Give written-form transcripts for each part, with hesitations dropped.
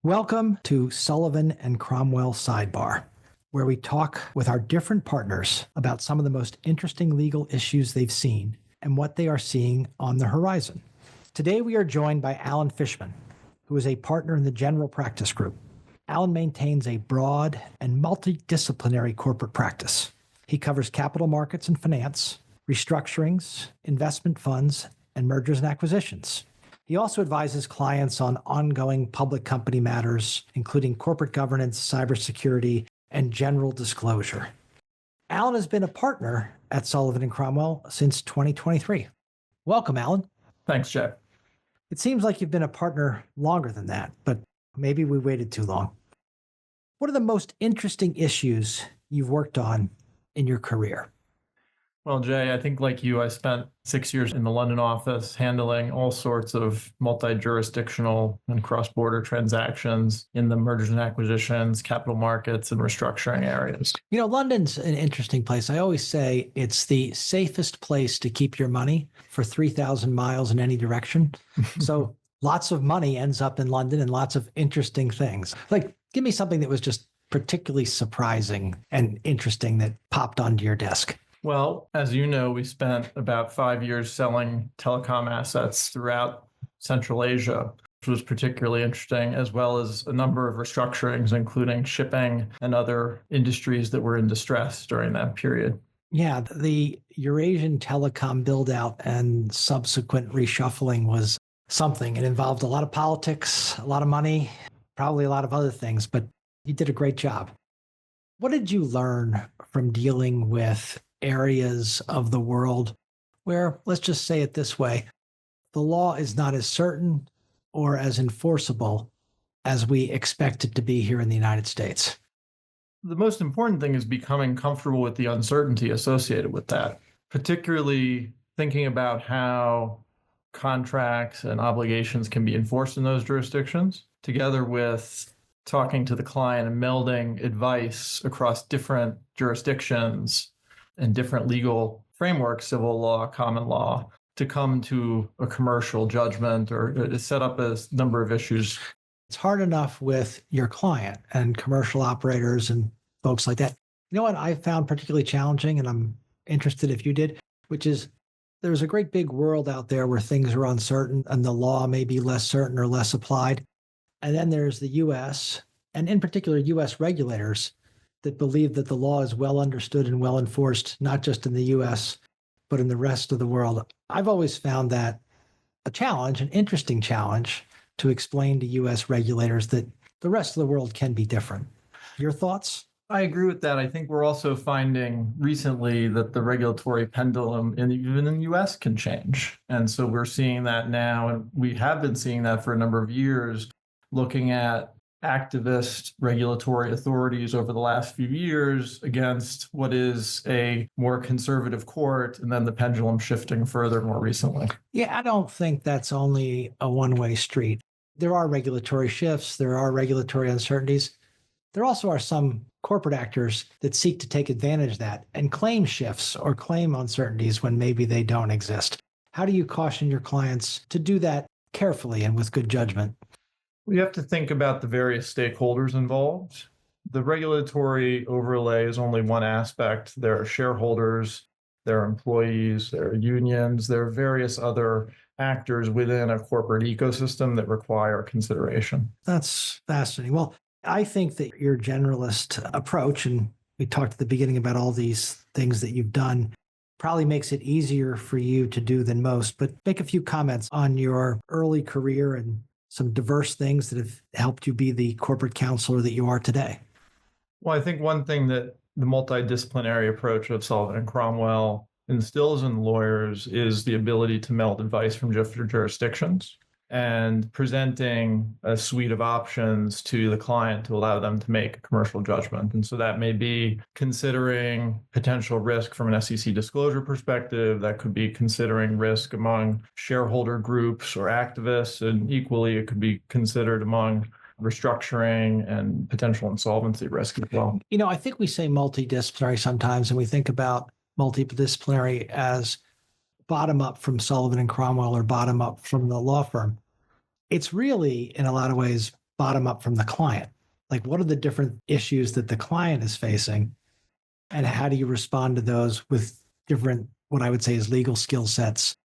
Welcome to Sullivan and Cromwell Sidebar, where we talk with our different partners about some of the most interesting legal issues they've seen and what they are seeing on the horizon. Today we are joined by Alan Fishman, who is a partner in the General Practice Group. Alan maintains a broad and multidisciplinary corporate practice. He covers capital markets and finance, restructurings, investment funds, and mergers and acquisitions. He also advises clients on ongoing public company matters, including corporate governance, cybersecurity, and general disclosure. Alan has been a partner at Sullivan and Cromwell since 2023. Welcome, Alan. Thanks, Jay. It seems like you've been a partner longer than that, but maybe we waited too long. What are the most interesting issues you've worked on in your career? Well, Jay, I think like you, I spent 6 years in the London office handling all sorts of multi-jurisdictional and cross-border transactions in the mergers and acquisitions, capital markets, and restructuring areas. You know, London's an interesting place. I always say it's the safest place to keep your money for 3,000 miles in any direction. So lots of money ends up in London and lots of interesting things. Like, give me something that was just particularly surprising and interesting that popped onto your desk. Well, as you know, we spent about 5 years selling telecom assets throughout Central Asia, which was particularly interesting, as well as a number of restructurings, including shipping and other industries that were in distress during that period. Yeah, the Eurasian telecom build out and subsequent reshuffling was something. It involved a lot of politics, a lot of money, probably a lot of other things, but you did a great job. What did you learn from dealing with areas of the world where, let's just say it this way, the law is not as certain or as enforceable as we expect it to be here in the United States? The most important thing is becoming comfortable with the uncertainty associated with that, particularly thinking about how contracts and obligations can be enforced in those jurisdictions, together with talking to the client and melding advice across different jurisdictions and different legal frameworks, civil law, common law, to come to a commercial judgment or to set up a number of issues. It's hard enough with your client and commercial operators and folks like that. You know what I found particularly challenging, and I'm interested if you did, which is there's a great big world out there where things are uncertain and the law may be less certain or less applied. And then there's the US, and in particular, US regulators that believe that the law is well understood and well enforced, not just in the US, but in the rest of the world. I've always found that a challenge, an interesting challenge, to explain to US regulators that the rest of the world can be different. Your thoughts? I agree with that. I think we're also finding recently that the regulatory pendulum, even in the US, can change. And so we're seeing that now, and we have been seeing that for a number of years, looking at activist regulatory authorities over the last few years against what is a more conservative court, and then the pendulum shifting further more recently. Yeah, I don't think that's only a one-way street. There are regulatory shifts, there are regulatory uncertainties. There also are some corporate actors that seek to take advantage of that and claim shifts or claim uncertainties when maybe they don't exist. How do you caution your clients to do that carefully and with good judgment? We have to think about the various stakeholders involved. The regulatory overlay is only one aspect. There are shareholders, there are employees, there are unions, there are various other actors within a corporate ecosystem that require consideration. That's fascinating. Well, I think that your generalist approach, and we talked at the beginning about all these things that you've done, probably makes it easier for you to do than most. But make a few comments on your early career and some diverse things that have helped you be the corporate counselor that you are today. Well, I think one thing that the multidisciplinary approach of Sullivan and Cromwell instills in lawyers is the ability to meld advice from different jurisdictions and presenting a suite of options to the client to allow them to make a commercial judgment. And so that may be considering potential risk from an SEC disclosure perspective. That could be considering risk among shareholder groups or activists. And equally, it could be considered among restructuring and potential insolvency risk as well. You know, I think we say multidisciplinary sometimes, and we think about multidisciplinary as bottom up from Sullivan and Cromwell or bottom up from the law firm. It's really, in a lot of ways, bottom up from the client? Like, what are the different issues that the client is facing? And how do you respond to those with different, what I would say is legal skill sets?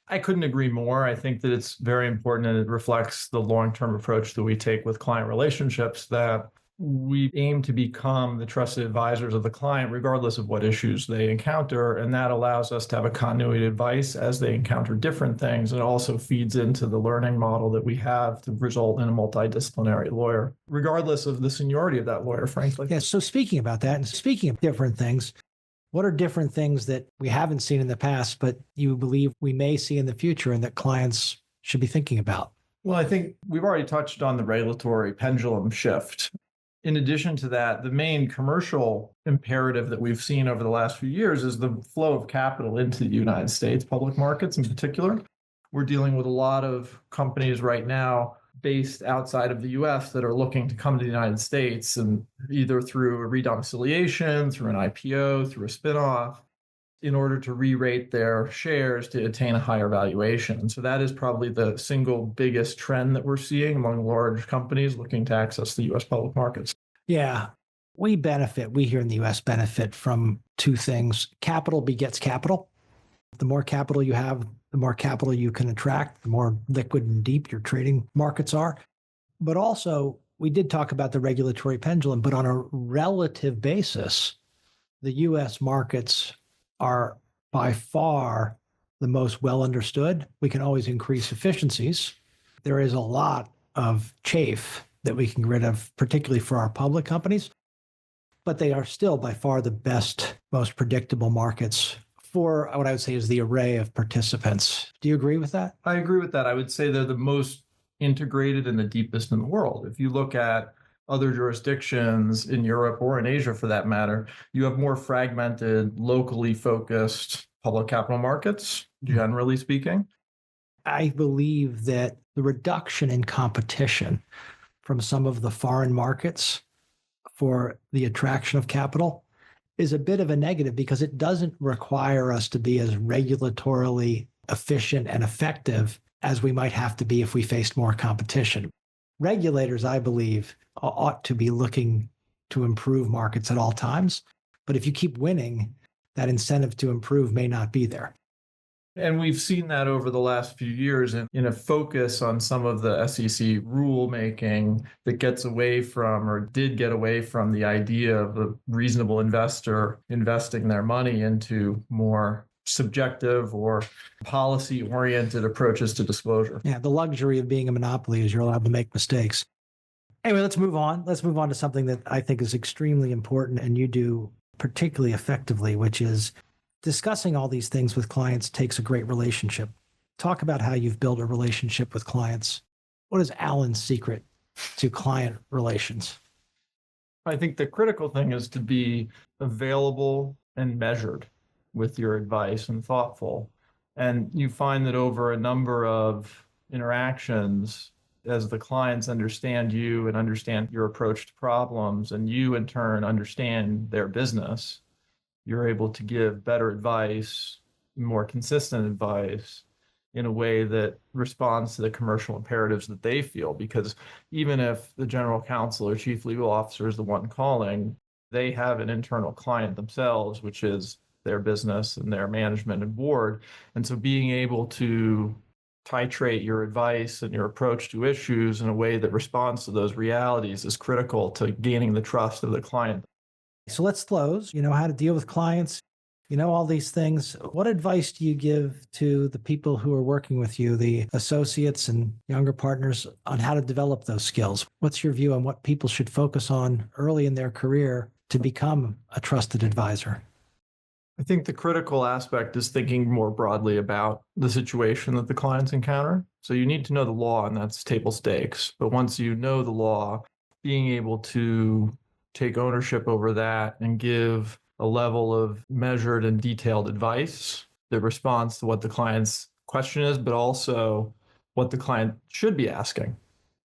I couldn't agree more. I think that it's very important and it reflects the long-term approach that we take with client relationships, that we aim to become the trusted advisors of the client, regardless of what issues they encounter. And that allows us to have a continuity of advice as they encounter different things. It also feeds into the learning model that we have to result in a multidisciplinary lawyer, regardless of the seniority of that lawyer, frankly. Yeah. So speaking about that and speaking of different things, what are different things that we haven't seen in the past, but you believe we may see in the future and that clients should be thinking about? Well, I think we've already touched on the regulatory pendulum shift. In addition to that, the main commercial imperative that we've seen over the last few years is the flow of capital into the United States, public markets in particular. We're dealing with a lot of companies right now based outside of the US that are looking to come to the United States, and either through a redomiciliation, through an IPO, through a spinoff, in order to re-rate their shares to attain a higher valuation. And so that is probably the single biggest trend that we're seeing among large companies looking to access the US public markets. Yeah. We here in the US benefit from two things. Capital begets capital. The more capital you have, the more capital you can attract, the more liquid and deep your trading markets are. But also, we did talk about the regulatory pendulum, but on a relative basis, the US markets are by far the most well understood. We can always increase efficiencies. There is a lot of chafe that we can get rid of, particularly for our public companies, but they are still by far the best, most predictable markets for what I would say is the array of participants. Do you agree with that? I agree with that. I would say they're the most integrated and the deepest in the world. If you look at other jurisdictions in Europe or in Asia for that matter, you have more fragmented, locally focused public capital markets, generally speaking. I believe that the reduction in competition from some of the foreign markets for the attraction of capital is a bit of a negative because it doesn't require us to be as regulatorily efficient and effective as we might have to be if we faced more competition. Regulators, I believe, ought to be looking to improve markets at all times. But if you keep winning, that incentive to improve may not be there. And we've seen that over the last few years in a focus on some of the SEC rulemaking that gets away from, or did get away from, the idea of a reasonable investor investing their money into more subjective or policy-oriented approaches to disclosure. Yeah, the luxury of being a monopoly is you're allowed to make mistakes. Anyway, let's move on. Let's move on to something that I think is extremely important and you do particularly effectively, which is discussing all these things with clients takes a great relationship. Talk about how you've built a relationship with clients. What is Alan's secret to client relations? I think the critical thing is to be available and measured with your advice and thoughtful. And you find that over a number of interactions, as the clients understand you and understand your approach to problems, and you in turn understand their business, you're able to give better advice, more consistent advice in a way that responds to the commercial imperatives that they feel. Because even if the general counsel or chief legal officer is the one calling, they have an internal client themselves, which is their business and their management and board. And so being able to titrate your advice and your approach to issues in a way that responds to those realities is critical to gaining the trust of the client. So let's close. You know how to deal with clients, you know all these things. What advice do you give to the people who are working with you, the associates and younger partners, on how to develop those skills? What's your view on what people should focus on early in their career to become a trusted advisor? I think the critical aspect is thinking more broadly about the situation that the clients encounter. So you need to know the law, and that's table stakes. But once you know the law, being able to take ownership over that and give a level of measured and detailed advice that responds to what the client's question is, but also what the client should be asking.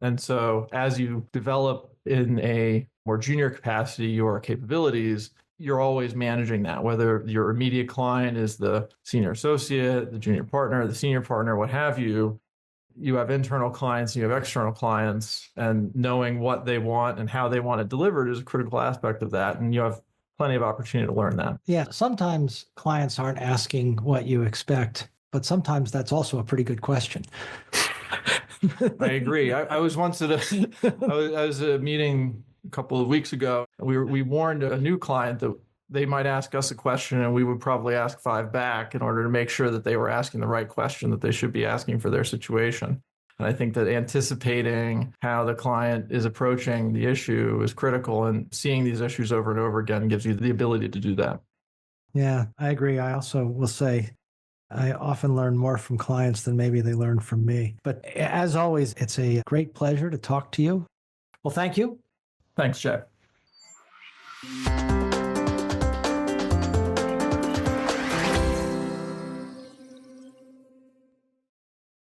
And so as you develop in a more junior capacity your capabilities, you're always managing that, whether your immediate client is the senior associate, the junior partner, the senior partner, what have you. you have internal clients, you have external clients, and knowing what they want and how they want it delivered is a critical aspect of that. And you have plenty of opportunity to learn that. Yeah, sometimes clients aren't asking what you expect, but sometimes that's also a pretty good question. I agree. I was once at I was at a meeting a couple of weeks ago. We warned a new client that they might ask us a question and we would probably ask 5 back in order to make sure that they were asking the right question that they should be asking for their situation. And I think that anticipating how the client is approaching the issue is critical, and seeing these issues over and over again gives you the ability to do that. Yeah, I agree. I also will say I often learn more from clients than maybe they learn from me. But as always, it's a great pleasure to talk to you. Well, thank you. Thanks, Jack.